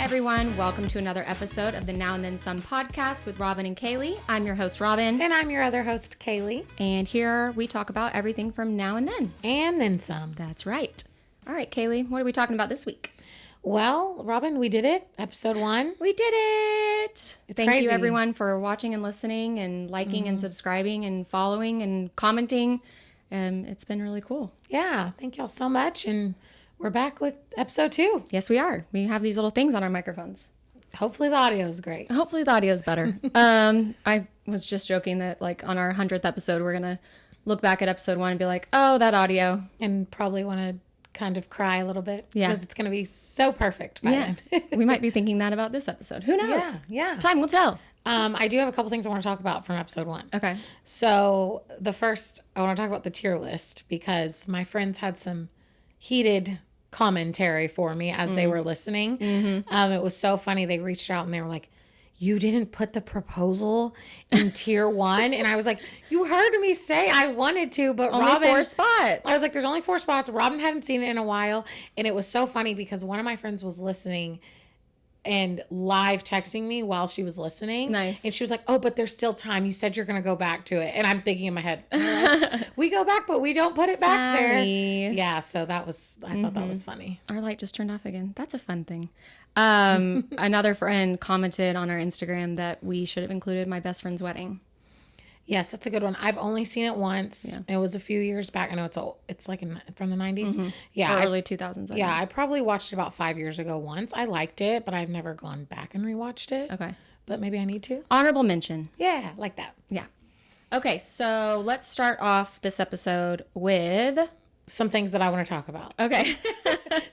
everyone. Welcome to another episode of the Now and Then Some podcast with Robin and Kaley. I'm your host, Robin. And I'm your other host, Kaley. And here we talk about everything from now and then. And then some. That's right. All right, Kaley, what are we talking about this week? Well, Robin, we did it. Episode 1. We did it. Thank crazy. you, everyone, for watching and listening and liking and subscribing and following and commenting. It's been really cool. Yeah, thank y'all so much. And we're back with episode 2. Yes, we are. We have these little things on our microphones. Hopefully the audio is great. Hopefully the audio is better. I was just joking that like on our 100th episode, we're going to look back at episode 1 and be like, oh, that audio. And probably want to kind of cry a little bit. Yeah. Because it's going to be so perfect by then. We might be thinking that about this episode. Who knows? Yeah. Time will tell. I do have a couple things I want to talk about from episode 1. Okay. So the first, I want to talk about the tier list because my friends had some heated commentary for me as they were listening. Mm-hmm. It was so funny. They reached out and they were like, you didn't put the proposal in tier 1? And I was like, you heard me say I wanted to, but only Robin... 4 spots. I was like, there's only 4 spots. Robin hadn't seen it in a while. And it was so funny because one of my friends was listening and live texting me while she was listening. Nice. And she was like, oh, but there's still time. You said you're going to go back to it. And I'm thinking in my head, yes, we go back, but we don't put it back there. Yeah, so that was, I thought that was funny. Our light just turned off again. That's a fun thing. Another friend commented on our Instagram that we should have included my best friend's wedding. Yes, that's a good one. I've only seen it once. Yeah. It was a few years back. I know it's old. It's like from the 90s. Mm-hmm. Yeah. Or early 2000s. I probably watched it about 5 years ago once. I liked it, but I've never gone back and rewatched it. Okay. But maybe I need to. Honorable mention. Yeah, like that. Yeah. Okay, so let's start off this episode with... some things that I want to talk about. Okay.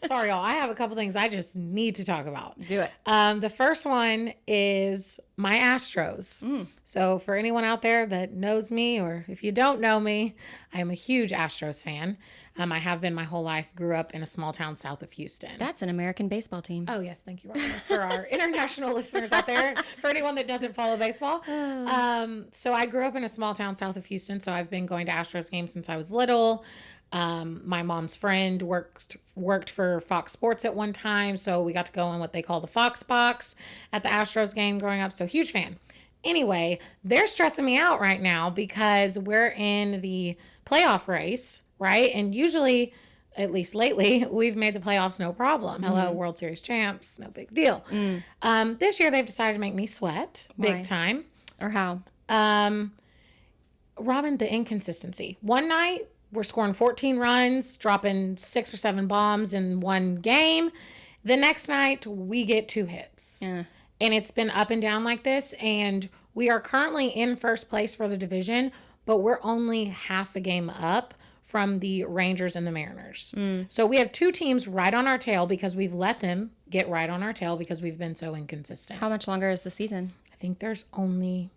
Sorry, y'all. I have a couple things I just need to talk about. Do it. The first one is my Astros. So for anyone out there that knows me, or if you don't know me, I am a huge Astros fan. I have been my whole life. Grew up in a small town south of Houston. That's an American baseball team. Oh, yes. Thank you, Robin. For our international listeners out there, for anyone that doesn't follow baseball. So I grew up in a small town south of Houston. So I've been going to Astros games since I was little. My mom's friend worked for Fox Sports at one time, so we got to go in what they call the Fox Box at the Astros game growing up, so huge fan. Anyway, they're stressing me out right now because we're in the playoff race, right? And usually, at least lately, we've made the playoffs no problem. Hello, World Series champs, no big deal. This year, they've decided to make me sweat big time. Or how? Robin, the inconsistency. One night, we're scoring 14 runs, dropping 6 or 7 bombs in one game. The next night, we get 2 hits. Yeah. And it's been up and down like this. And we are currently in first place for the division, but we're only half a game up from the Rangers and the Mariners. So we have 2 teams right on our tail because we've let them get right on our tail because we've been so inconsistent. How much longer is the season? I think there's only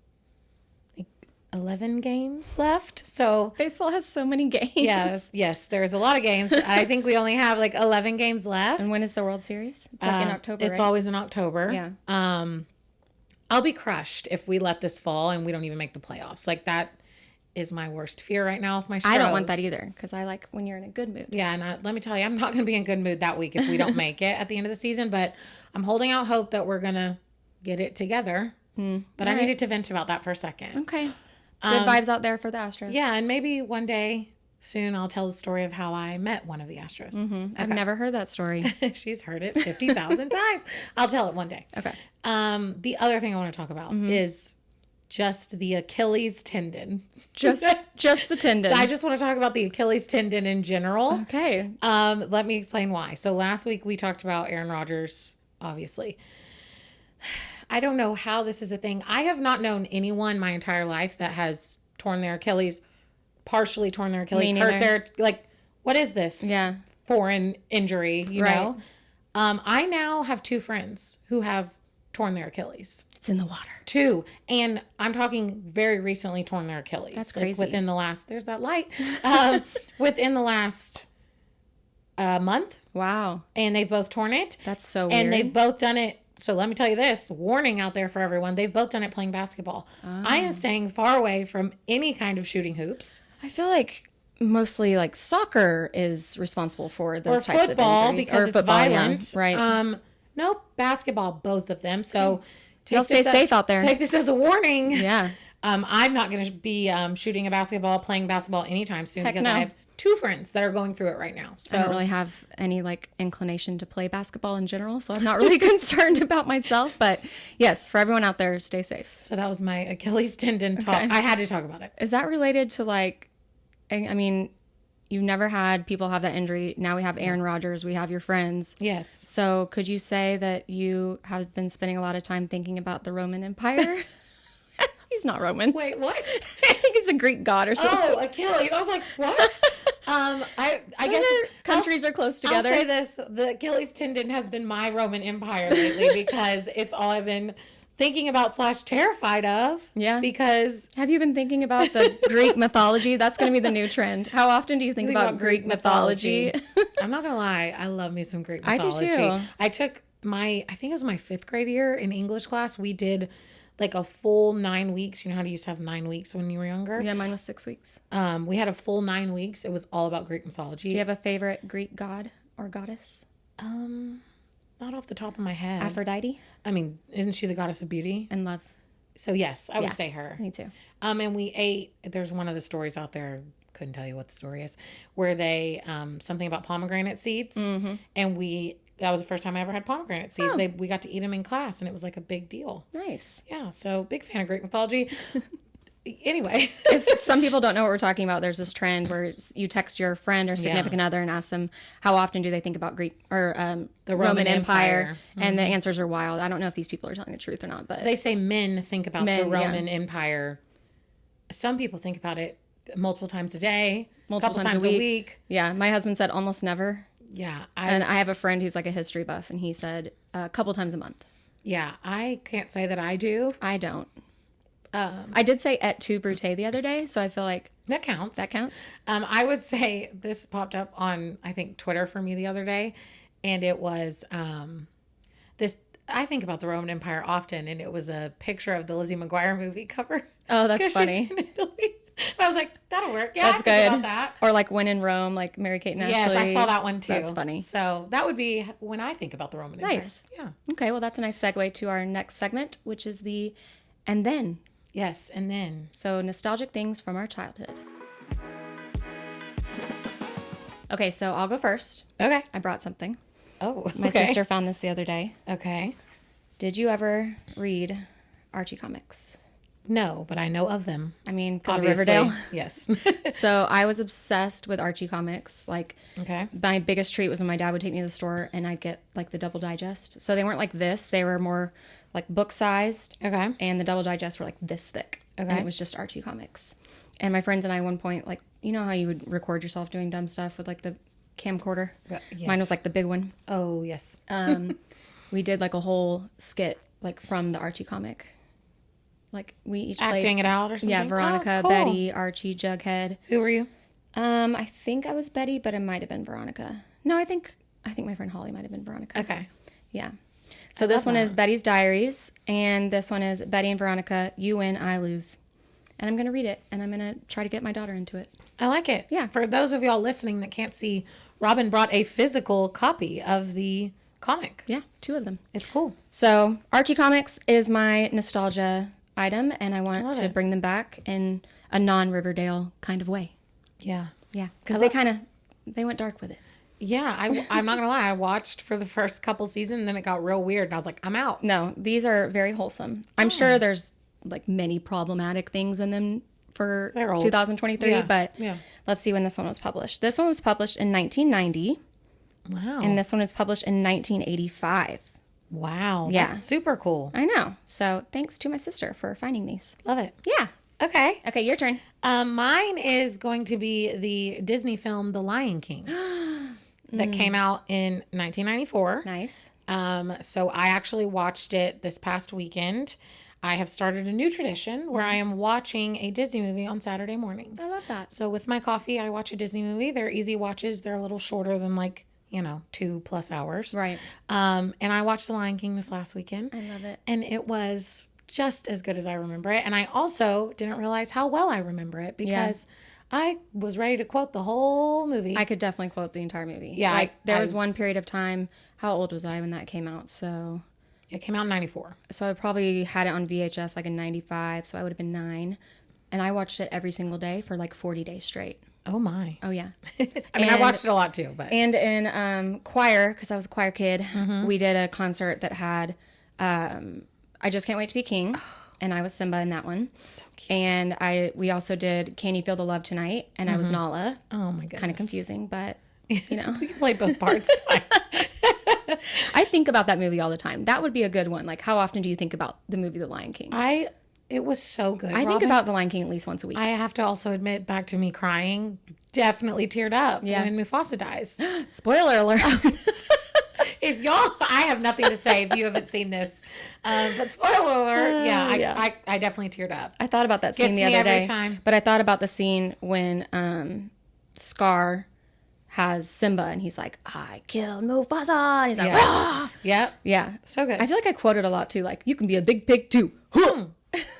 11 games left. So baseball has so many games. Yes, there's a lot of games. I think we only have like 11 games left. And when is the World Series? It's like in October, It's right? always in October. Yeah. I'll be crushed if we let this fall and we don't even make the playoffs. Like that is my worst fear right now with my Stros. I don't want that either because I like when you're in a good mood. Yeah, and let me tell you, I'm not going to be in good mood that week if we don't make it at the end of the season, but I'm holding out hope that we're going to get it together. But I needed to vent about that for a second. Okay. Good vibes out there for the Astros. Yeah, and maybe one day soon I'll tell the story of how I met one of the Astros. Okay. I've never heard that story. She's heard it 50,000 times. I'll tell it one day. Okay. The other thing I want to talk about is just the Achilles tendon. Just the tendon. I just want to talk about the Achilles tendon in general. Okay. Let me explain why. So last week we talked about Aaron Rodgers, obviously. I don't know how this is a thing. I have not known anyone my entire life that has torn their Achilles, partially torn their Achilles, hurt their, like, what is this? Yeah. Foreign injury, you know? I now have 2 friends who have torn their Achilles. It's in the water. 2. And I'm talking very recently torn their Achilles. That's crazy. Like within the last, there's that light, within the last month. Wow. And they've both torn it. That's so weird. And they've both done it. So let me tell you this, warning out there for everyone. They've both done it playing basketball. Oh. I am staying far away from any kind of shooting hoops. I feel like mostly like soccer is responsible for those types of injuries. Because it's violent. Yeah, right. Nope, basketball, both of them. So Y'all stay safe out there. Take this as a warning. Yeah. I'm not going to be shooting a basketball, playing basketball anytime soon because no. I have 2 friends that are going through it right now. So I don't really have any like inclination to play basketball in general, so I'm not really concerned about myself. But yes, for everyone out there, stay safe. So that was my Achilles tendon talk. I had to talk about it. Is that related to like, I mean, you've never had people have that injury. Now we have Aaron Rodgers. We have your friends. Yes. So could you say that you have been spending a lot of time thinking about the Roman Empire? He's not Roman. Wait, what? I think he's a Greek god or something. Oh, Achilles. I was like, what? I guess countries are close together. I'll say this. The Achilles tendon has been my Roman Empire lately because it's all I've been thinking about / terrified of. Yeah. Because have you been thinking about the Greek mythology? That's going to be the new trend. How often do you think about Greek mythology? I'm not going to lie. I love me some Greek mythology. I do too. I took I think it was my 5th grade year in English class. We did like a full 9 weeks. You know how you used to have 9 weeks when you were younger? Yeah, mine was 6 weeks. We had a full 9 weeks. It was all about Greek mythology. Do you have a favorite Greek god or goddess? Not off the top of my head. Aphrodite? I mean, isn't she the goddess of beauty? And love. So yes, I would say her. Me too. And we ate, there's one of the stories out there, couldn't tell you what the story is, where they, something about pomegranate seeds. Mm-hmm. And that was the first time I ever had pomegranate seeds. Oh. We got to eat them in class and it was like a big deal. Nice. Yeah. So big fan of Greek mythology. Anyway. If some people don't know what we're talking about, there's this trend where you text your friend or significant other and ask them how often do they think about Greek or the Roman Empire. Mm-hmm. And the answers are wild. I don't know if these people are telling the truth or not, but they say men think about the Roman Empire. Some people think about it multiple times a day, multiple times a week. Yeah. My husband said almost never. Yeah. And I have a friend who's like a history buff and he said a couple times a month. Yeah. I can't say that I do. I don't. I did say et tu Brute the other day, so I feel like that counts. That counts. I would say this popped up on, I think, Twitter for me the other day, and it was this. I think about the Roman Empire often, and it was a picture of the Lizzie McGuire movie cover. Oh, that's funny. She's in Italy. I was like, that'll work. Yeah, that's I think about that. Or like When in Rome, like Mary Kate and Ashley. Yes, I saw that one too. That's funny. So that would be when I think about the Roman Empire. Nice. Yeah. Okay, well, that's a nice segue to our next segment, which is the and then. Yes, and then. So nostalgic things from our childhood. Okay, so I'll go first. Okay. I brought something. Oh, okay. My sister found this the other day. Okay. Did you ever read Archie comics? No, but I know of them. I mean, because of Riverdale. Yes. So I was obsessed with Archie comics. Like, okay. My biggest treat was when my dad would take me to the store and I'd get like the double digest. So they weren't like this; they were more like book sized. Okay. And the double digests were like this thick. Okay. And it was just Archie comics. And my friends and I, at one point, like, you know how you would record yourself doing dumb stuff with like the camcorder? Yes. Mine was like the big one. Oh, yes. We did like a whole skit like from the Archie comic. Like we each played, acting it out or something. Yeah, Veronica, cool. Betty, Archie, Jughead. Who were you? I think I was Betty, but it might have been Veronica. No, I think my friend Holly might have been Veronica. Okay. Yeah. So this one is Betty's Diaries, and this one is Betty and Veronica, You Win, I Lose. And I'm going to read it, and I'm going to try to get my daughter into it. I like it. Yeah. For those of y'all listening that can't see, Robin brought a physical copy of the comic. Yeah, 2 of them. It's cool. So Archie Comics is my nostalgia item, and I want to bring them back in a non-Riverdale kind of way. Yeah. Yeah, because they went dark with it. Yeah, I'm not gonna lie. I watched for the first couple seasons, and then it got real weird, and I was like, I'm out. No, these are very wholesome. I'm sure there's like many problematic things in them for 2023, but let's see when this one was published. This one was published in 1990. Wow. And this one was published in 1985. Wow. Yeah. That's super cool. I know. So thanks to my sister for finding these. Love it. Yeah. Okay. Okay, your turn. Mine is going to be the Disney film The Lion King that came out in 1994. Nice. So I actually watched it this past weekend. I have started a new tradition where I am watching a Disney movie on Saturday mornings. I love that. So with my coffee, I watch a Disney movie. They're easy watches. They're a little shorter than 2+ hours. Right. And I watched The Lion King this last weekend. I love it. And it was just as good as I remember it. And I also didn't realize how well I remember it because I was ready to quote the whole movie. I could definitely quote the entire movie. Yeah. Like, there was one period of time. How old was I when that came out? So It came out in 94. I probably had it on VHS like in 95. So I would have been 9. And I watched it every single day for like 40 days straight. Oh, my. Oh, yeah. I mean, I watched it a lot, too. But And in choir, because I was a choir kid, we did a concert that had I Just Can't Wait to Be King. And I was Simba in that one. So cute. And we also did Can You Feel the Love Tonight? And I was Nala. Oh, my goodness. Kind of confusing, but, you know. We can play both parts. I think about that movie all the time. That would be a good one. Like, how often do you think about the movie The Lion King? It was so good. I think about The Lion King at least once a week. I have to also admit, back to me crying, definitely teared up when Mufasa dies. Spoiler alert. If y'all, I have nothing to say if you haven't seen this. But spoiler alert, I definitely teared up. I thought about that scene Gets the me other every day. time. But I thought about the scene when Scar has Simba and he's like, I killed Mufasa. And he's like, rah! Yep. Yeah. So good. I feel like I quoted a lot too. Like, you can be a big pig too.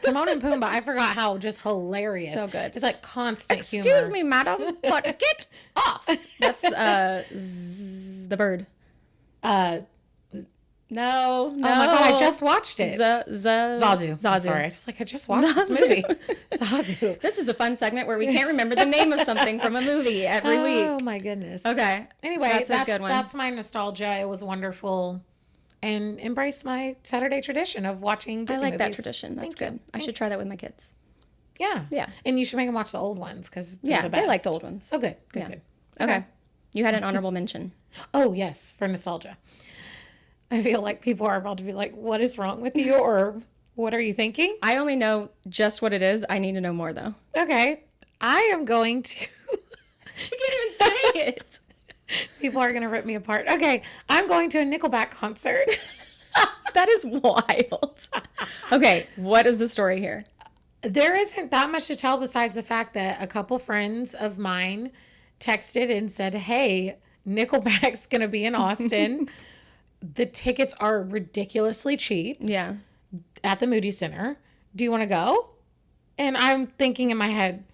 Timon and Pumbaa, I forgot how just hilarious. So good. It's like constant humor. Excuse me, madam, but get off. That's the bird. No. Oh my God, I just watched it. Zazu. I'm sorry, I just watched this movie. Zazu. This is a fun segment where we can't remember the name of something from a movie every week. Oh my goodness. Okay. Anyway, that's a good one. That's my nostalgia. It was wonderful. And embrace my Saturday tradition of watching Disney that movies. tradition. That's Thank good. you. I should try that with my kids. Yeah. Yeah. And you should make them watch the old ones because they're the best. They like the old ones. Oh, good. Yeah. Good. Okay. You had an honorable mention. Oh, yes, for nostalgia. I feel like people are about to be like, what is wrong with you? Or what are you thinking? I only know just what it is. I need to know more, though. Okay. I am going to... She can't even say it. People are going to rip me apart. Okay. I'm going to a Nickelback concert. That is wild. Okay. What is the story here? There isn't that much to tell besides the fact that a couple friends of mine texted and said, hey, Nickelback's going to be in Austin. The tickets are ridiculously cheap. Yeah. At the Moody Center. Do you want to go? And I'm thinking in my head.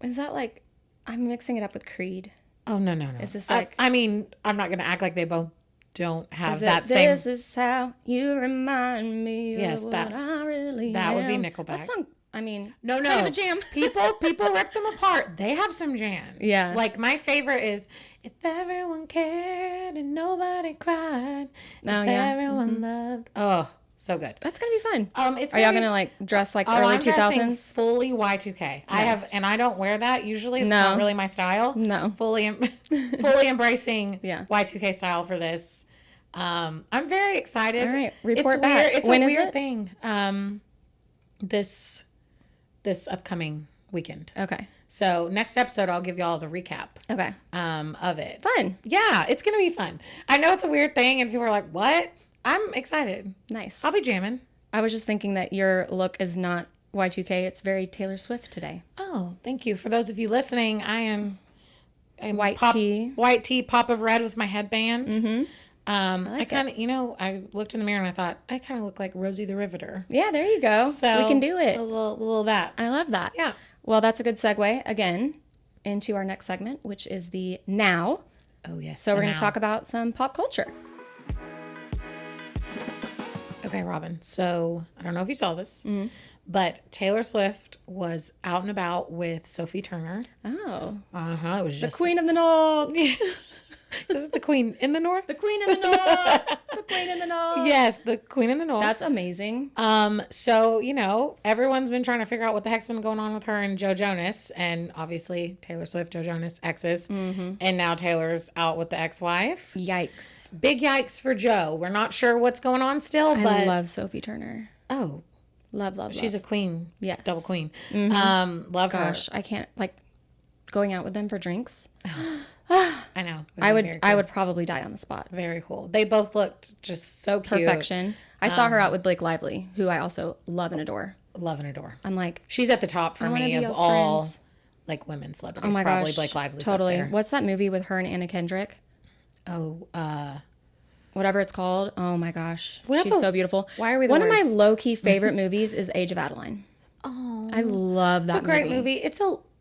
Is that like, I'm mixing it up with Creed. Oh, no. Is this like. I mean, I'm not going to act like they both don't have that same. This is how you remind me of what I really that am. would be Nickelback. That song, I mean, no. Kind of a jam. People rip them apart. They have some jams. Yeah. Like my favorite is If Everyone Cared and Nobody Cried. If Everyone Loved. Oh, so good. That's gonna be fun. Are y'all gonna like dress like early 2000s? Fully Y2K. Nice. I have, and I don't wear that usually. It's not really my style. No. Fully embracing Y2K style for this. I'm very excited. All right, report back. Weird. It's when a is weird it? thing. This upcoming weekend. Okay. So next episode, I'll give you all the recap. Okay. Of it. Fun. Yeah, it's gonna be fun. I know it's a weird thing, and people are like, "What?" I'm excited. Nice. I'll be jamming. I was just thinking that your look is not Y2K. It's very Taylor Swift today. Oh, thank you. For those of you listening, I'm white tee, pop of red with my headband. Mm-hmm. I kind of, I looked in the mirror and I thought I kind of look like Rosie the Riveter. Yeah, there you go. So we can do it. A little of that. I love that. Yeah. Well, that's a good segue again into our next segment, which is the now. Oh yes. So we're going to talk about some pop culture. Okay, Robin. So I don't know if you saw this, but Taylor Swift was out and about with Sophie Turner. Oh. It was just the Queen of the North. Is it the Queen in the North? The Queen in the North. The Queen in the North. Yes, the Queen in the North. That's amazing. So, everyone's been trying to figure out what the heck's been going on with her and Joe Jonas. And obviously, Taylor Swift, Joe Jonas, exes. Mm-hmm. And now Taylor's out with the ex-wife. Yikes. Big yikes for Joe. We're not sure what's going on still, but... I love Sophie Turner. Oh. Love. She's a queen. Yes. Double queen. Mm-hmm. Love her. Gosh, I can't, going out with them for drinks. I know. I would probably die on the spot. Very cool. They both looked just so cute. Perfection. I saw her out with Blake Lively, who I also love and adore. Love and adore. I'm like, she's at the top for me of all friends. Women celebrities. Oh my probably gosh, Blake Lively's totally. Up there. What's that movie with her and Anna Kendrick? Whatever it's called. Oh my gosh, she's so beautiful. Why are we the One worst? of my low key favorite movies is Age of Adeline. Oh, I love that. It's a great movie.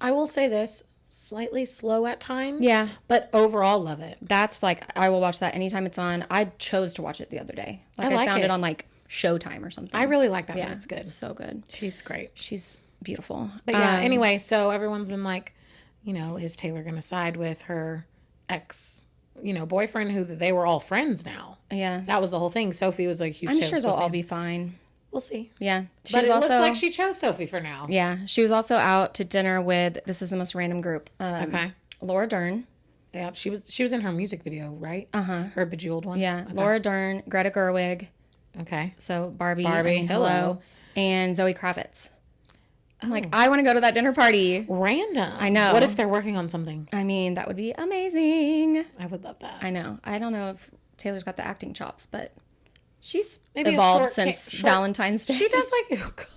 I will say this, slightly slow at times. Yeah. But overall, love it. That's like, I will watch that anytime it's on. I chose to watch it the other day. Like I found it on like Showtime or something. I really like that one. Yeah, It's good. it's so good. She's great. She's beautiful. But yeah, anyway, so everyone's been like, you know, is Taylor going to side with her ex, you know, boyfriend who they were all friends now? Yeah. That was the whole thing. Sophie was like huge I'm Taylor sure they'll Swift all fan. be fine. We'll see. Yeah. But it looks like she chose Sophie for now. Yeah. She was also out to dinner with, this is the most random group. Okay. Laura Dern. Yeah, she was in her music video, right? Uh-huh. Her Bejeweled one. Yeah. Okay. Laura Dern, Greta Gerwig. Okay. So Barbie, hello. and Zoe Kravitz. I'm like, I want to go to that dinner party. Random. I know. What if they're working on something? I mean, that would be amazing. I would love that. I know. I don't know if Taylor's got the acting chops, but she's Maybe a evolved short since Valentine's Day. She does like, oh God.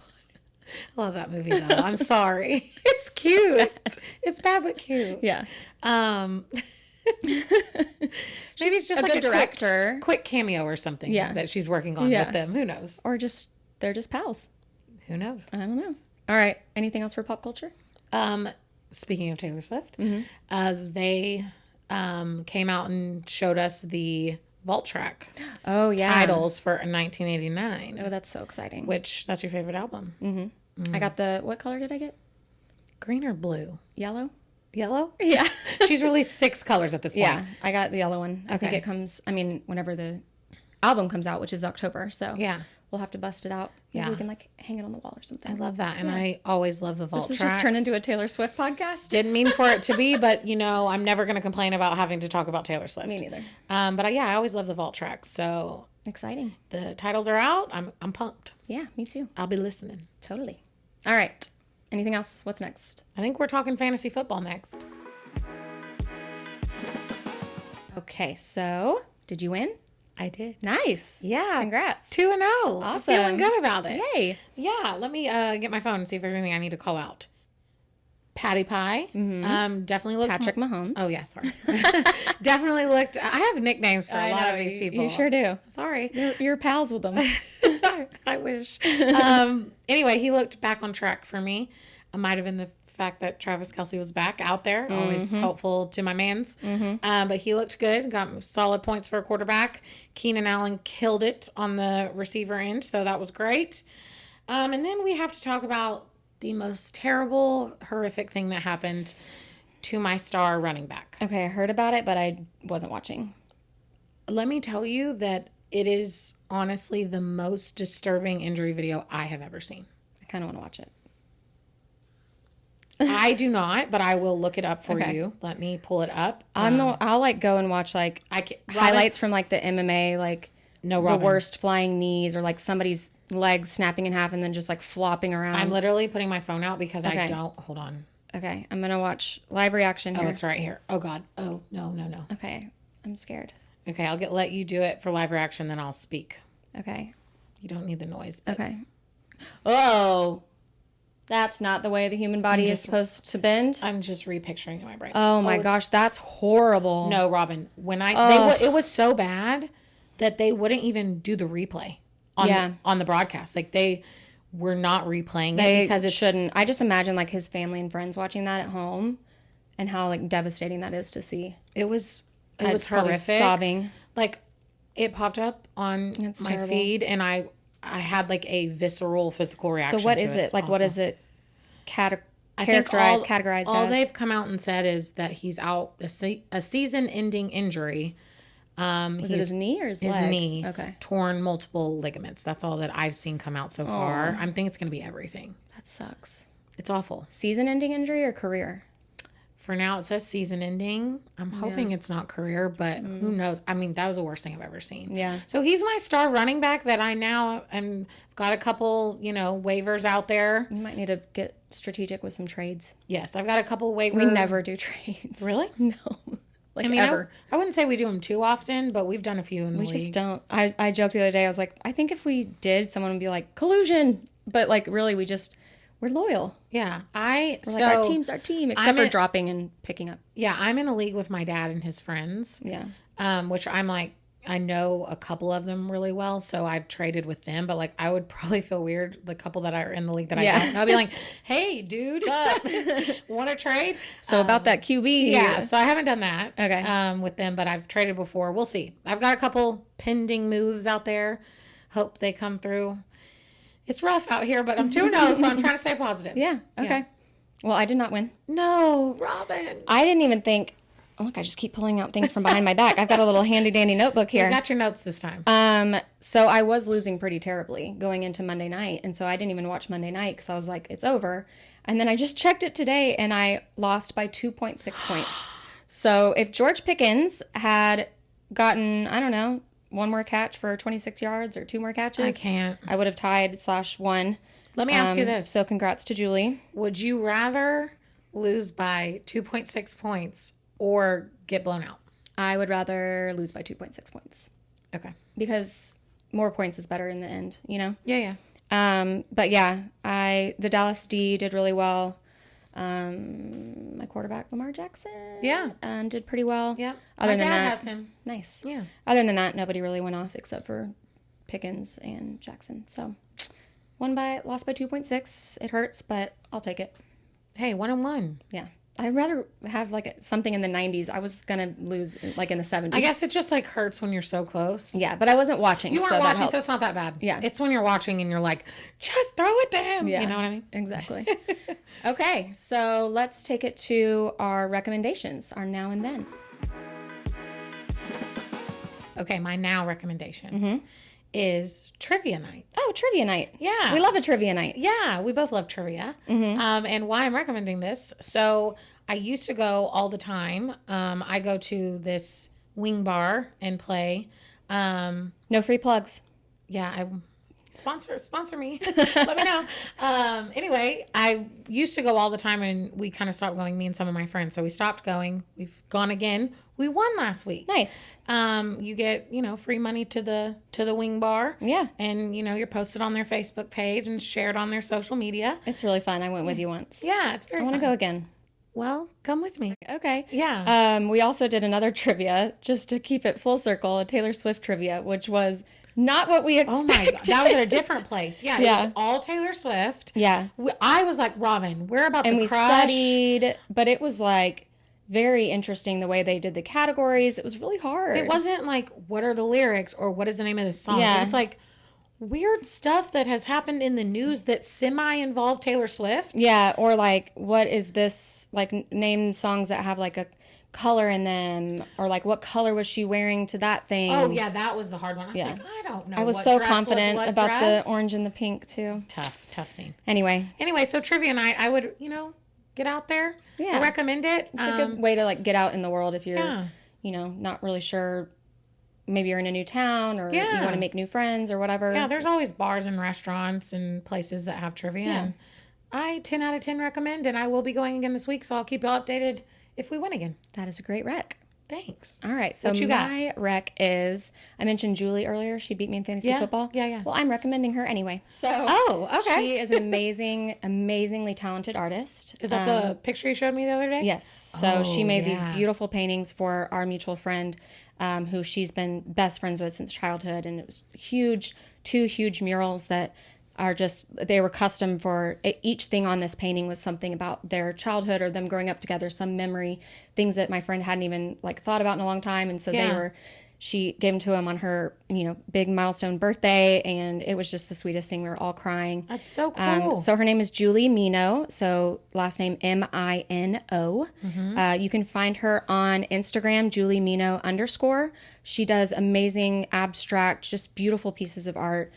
I love that movie though. I'm sorry. It's cute. It's bad but cute. Yeah. Maybe it's just a like good director. quick cameo or something that she's working on with them. Who knows? Or just, they're just pals. Who knows? I don't know. All right. Anything else for pop culture? Speaking of Taylor Swift, they came out and showed us the vault track Oh, yeah. titles for 1989. Oh, that's so exciting. Which, that's your favorite album. I got what color did I get? Green or blue? Yellow? Yellow? Yeah. She's released 6 colors at this point. Yeah. I got the yellow one. I think it comes, whenever the album comes out, which is October. So Yeah. we'll have to bust it out. Maybe we can like hang it on the wall or something. I love that. And I always love the vault This tracks. just turned into a Taylor Swift podcast. Didn't mean for it to be, but you know, I'm never going to complain about having to talk about Taylor Swift. Me neither. But I always love the vault tracks. So Exciting. the titles are out. I'm pumped. Yeah, me too. I'll be listening. Totally. All right. Anything else? What's next? I think we're talking fantasy football next. Okay, so did you win? I did. Nice. Yeah. Congrats. 2-0. Awesome. I'm feeling good about it. Yay. Yeah. Let me get my phone and see if there's anything I need to call out. Patty Pie. Definitely looked. Patrick Mahomes. Oh, yeah. Sorry. Definitely looked. I have nicknames for a lot of these people. You sure do. Sorry. You're pals with them. I wish. Anyway, he looked back on track for me. It might have been the fact that Travis Kelce was back out there. Always helpful to my mans. But he looked good. Got solid points for a quarterback. Keenan Allen killed it on the receiver end. So that was great. And then we have to talk about the most terrible, horrific thing that happened to my star running back. Okay, I heard about it, but I wasn't watching. Let me tell you that it is honestly the most disturbing injury video I have ever seen. I kind of want to watch it. I do not, but I will look it up for you. Let me pull it up. I'll like go and watch like highlights from like the MMA, like the worst flying knees or like somebody's legs snapping in half and then just like flopping around. I'm literally putting my phone out because I don't. Hold on. Okay, I'm gonna watch live reaction here. Oh, it's right here. Oh God. Oh no. Okay, I'm scared. Okay, I'll let you do it for live reaction, then I'll speak. Okay. You don't need the noise. Okay. Oh. That's not the way the human body is supposed to bend. I'm just repicturing in my brain. Oh my gosh, that's horrible. No, Robin. When it was so bad that they wouldn't even do the replay on the broadcast. Like they were not replaying it because it shouldn't. I just imagine like his family and friends watching that at home, and how like devastating that is to see. It was horrific. Sobbing. Like it popped up on my feed, and I had like a visceral physical reaction. So what is it? Like awful. What is it categorized all as? They've come out and said is that he's out a season-ending injury. Was it his knee or his leg? His knee. Okay. Torn multiple ligaments. That's all that I've seen come out so far. I think it's going to be everything. That sucks. It's awful. Season-ending injury or career? For now, it says season ending. I'm hoping it's not career, but who knows? I mean, that was the worst thing I've ever seen. Yeah. So he's my star running back that I now am got a couple, waivers out there. You might need to get strategic with some trades. Yes, I've got a couple waivers. We never do trades. Really? No. Ever. I wouldn't say we do them too often, but we've done a few in the league. We just don't. I joked the other day. I was like, I think if we did, someone would be like, collusion. But like, really, we're loyal. Yeah. Our team's our team, except for dropping and picking up. Yeah, I'm in a league with my dad and his friends. Yeah. Which I'm like, I know a couple of them really well, so I've traded with them. But like, I would probably feel weird. The couple that are in the league that I don't know, I'd be like, "Hey, dude, want to trade?" So about that QB, yeah. So I haven't done that, Okay. with them, but I've traded before. We'll see. I've got a couple pending moves out there. Hope they come through. It's rough out here, but I'm 2-0, so I'm trying to stay positive. Yeah. Okay. Well, I did not win. No, Robin. I didn't even think. Oh, look, I just keep pulling out things from behind my back. I've got a little handy dandy notebook here. You got your notes this time. So I was losing pretty terribly going into Monday night, and so I didn't even watch Monday night because I was like, it's over. And then I just checked it today, and I lost by 2.6 points. So if George Pickens had gotten, I don't know, one more catch for 26 yards or two more catches, I would have tied /1. Let me ask you this. So congrats to Julie. Would you rather lose by 2.6 points or get blown out? I would rather lose by 2.6 points. Okay. Because more points is better in the end, you know? Yeah, yeah. But yeah, the Dallas D did really well. My quarterback, Lamar Jackson, did pretty well. Yeah. Other My than dad that, has him. Nice. Yeah. Other than that, nobody really went off except for Pickens and Jackson. So lost by 2.6. It hurts, but I'll take it. Hey, 1-1. Yeah. I'd rather have like something in the 90s. I was going to lose like in the 70s. I guess it just like hurts when you're so close. Yeah, but I wasn't watching. You weren't so watching, so it's not that bad. Yeah. It's when you're watching and you're like, just throw it to him. Yeah. You know what I mean? Exactly. Okay, so let's take it to our recommendations, our now and then. Okay, my now recommendation is trivia night. Oh, trivia night. Yeah. We love a trivia night. Yeah, we both love trivia. And why I'm recommending this. So I used to go all the time. I go to this wing bar and play. No free plugs. Yeah, sponsor me. Let me know. Anyway, I used to go all the time and we kind of stopped going, me and some of my friends. So we stopped going. We've gone again. We won last week. Nice. You get, free money to the wing bar. Yeah. And, you're posted on their Facebook page and shared on their social media. It's really fun. I went with you once. Yeah, it's very fun. I want to go again. Well, come with me. Okay. Yeah. We also did another trivia just to keep it full circle, a Taylor Swift trivia, which was not what we expected. Oh my God. That was at a different place. Yeah. It was all Taylor Swift. Yeah. I was like, Robin, we're about to crush. And we studied, but it was like very interesting the way they did the categories. It was really hard. It wasn't like, what are the lyrics or what is the name of the song? Yeah. It was like weird stuff that has happened in the news that semi-involved Taylor Swift. Yeah. Or like, what is this? Like, name songs that have like a color in them, or like what color was she wearing to that thing? Oh yeah, that was the hard one. I was like, I don't know. I was so confident about the orange and the pink too. Tough scene. Anyway, so trivia night, I would get out there. Yeah, I recommend it. It's a good way to like get out in the world if you're not really sure. Maybe you're in a new town or you want to make new friends or whatever. Yeah, there's always bars and restaurants and places that have trivia. Yeah. And I 10 out of 10 recommend, and I will be going again this week, so I'll keep you updated if we win again. That is a great rec. Thanks. All right. So my rec is, I mentioned Julie earlier. She beat me in fantasy football. Yeah. Well, I'm recommending her anyway. So okay. She is an amazingly talented artist. Is that the picture you showed me the other day? Yes. So she made these beautiful paintings for our mutual friend who she's been best friends with since childhood. And it was two huge murals that are they were custom for each thing on this painting was something about their childhood or them growing up together, some memory, things that my friend hadn't even like thought about in a long time. And so she gave them to him on her, big milestone birthday. And it was just the sweetest thing. We were all crying. That's so cool. So her name is Julie Mino. So last name Mino. You can find her on Instagram, Julie Mino _. She does amazing abstract, just beautiful pieces of art.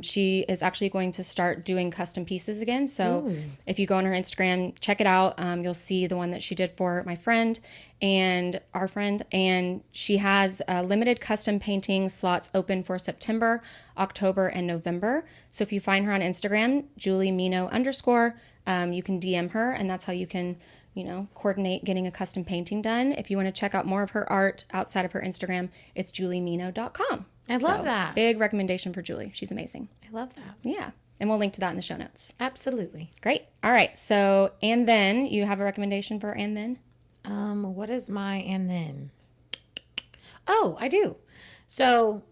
She is actually going to start doing custom pieces again. So if you go on her Instagram, check it out. You'll see the one that she did for my friend and our friend. And she has limited custom painting slots open for September, October, and November. So if you find her on Instagram, Julie Mino _, you can DM her, and that's how you can coordinate getting a custom painting done. If you want to check out more of her art outside of her Instagram, it's juliemino.com. I love that. Big recommendation for Julie. She's amazing. I love that. Yeah. And we'll link to that in the show notes. Absolutely. Great. All right. So, and then you have a recommendation for and then? What is my and then? Oh, I do. So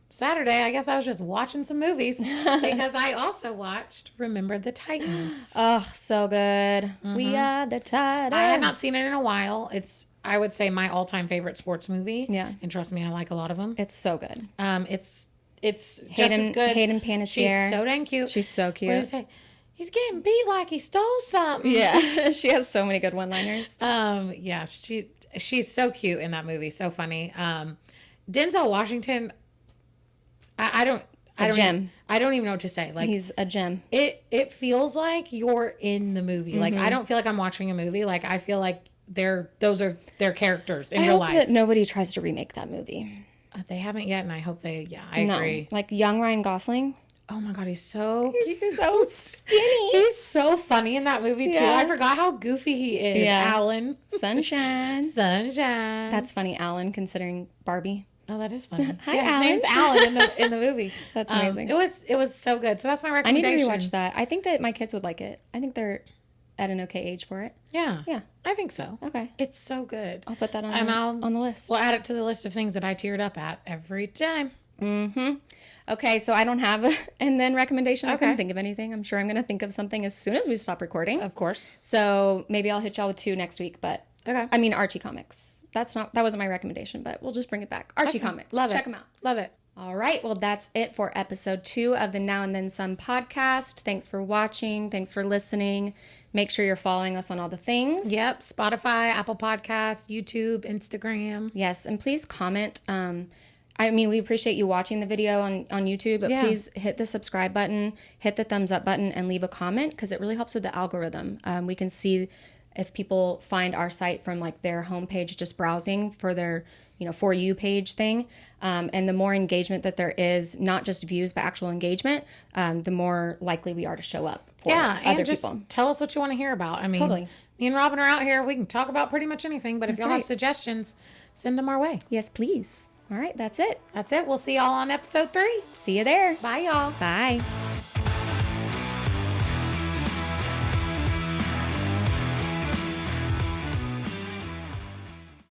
Saturday, I guess I was just watching some movies because I also watched Remember the Titans. Oh, so good. We are the Titans. I had not seen it in a while. It's, I would say, my all-time favorite sports movie. Yeah. And trust me, I like a lot of them. It's so good. It's just as good. Hayden Panettiere. She's so dang cute. She's so cute. What do you say? He's getting beat like he stole something. Yeah. She has so many good one-liners. Yeah, she's so cute in that movie. So funny. Denzel Washington, I don't gem. I don't even know what to say. Like, he's a gem. It feels like you're in the movie. Like, I don't feel like I'm watching a movie. Like, I feel like those are their characters in real life. I hope that nobody tries to remake that movie. They haven't yet, and I hope they. Yeah, I agree. Like young Ryan Gosling. Oh my God, he's so He's so skinny. He's so funny in that movie too. Yeah. I forgot how goofy he is. Yeah. Alan. Sunshine. Sunshine. That's funny, Alan, considering Barbie. Oh, that is funny. Hi, yeah, Alan. his name's Alan in the movie. That's amazing. It was so good. So that's my I recommendation. need to rewatch that. I think that my kids would like it. I think they're at an okay age for it. Yeah. Yeah. I think so. Okay. It's so good. I'll put that on the list. We'll add it to the list of things that I teared up at every time. Mm-hmm. Okay, so I don't have a and then recommendation. I couldn't think of anything. I'm sure I'm going to think of something as soon as we stop recording. Of course. So maybe I'll hit y'all with 2 next week. But okay. I mean, Archie comics. That wasn't my recommendation, but we'll just bring it back. Archie comics. Love it. Check them out. Love it. All right. Well, that's it for episode 2 of the Now and Then Some podcast. Thanks for watching. Thanks for listening. Make sure you're following us on all the things. Yep. Spotify, Apple Podcasts, YouTube, Instagram. Yes. And please comment. I mean, we appreciate you watching the video on YouTube, but please hit the subscribe button, hit the thumbs up button, and leave a comment because it really helps with the algorithm. We can see if people find our site from like their homepage just browsing for their For You page thing. And the more engagement that there is, not just views, but actual engagement, the more likely we are to show up for other just people. Tell us what you want to hear about. I mean, Totally. Me and Robin are out here. We can talk about pretty much anything, but if y'all have right. suggestions, send them our way. Yes, please. All right, that's it. That's it. We'll see y'all on episode 3. See you there. Bye, y'all. Bye.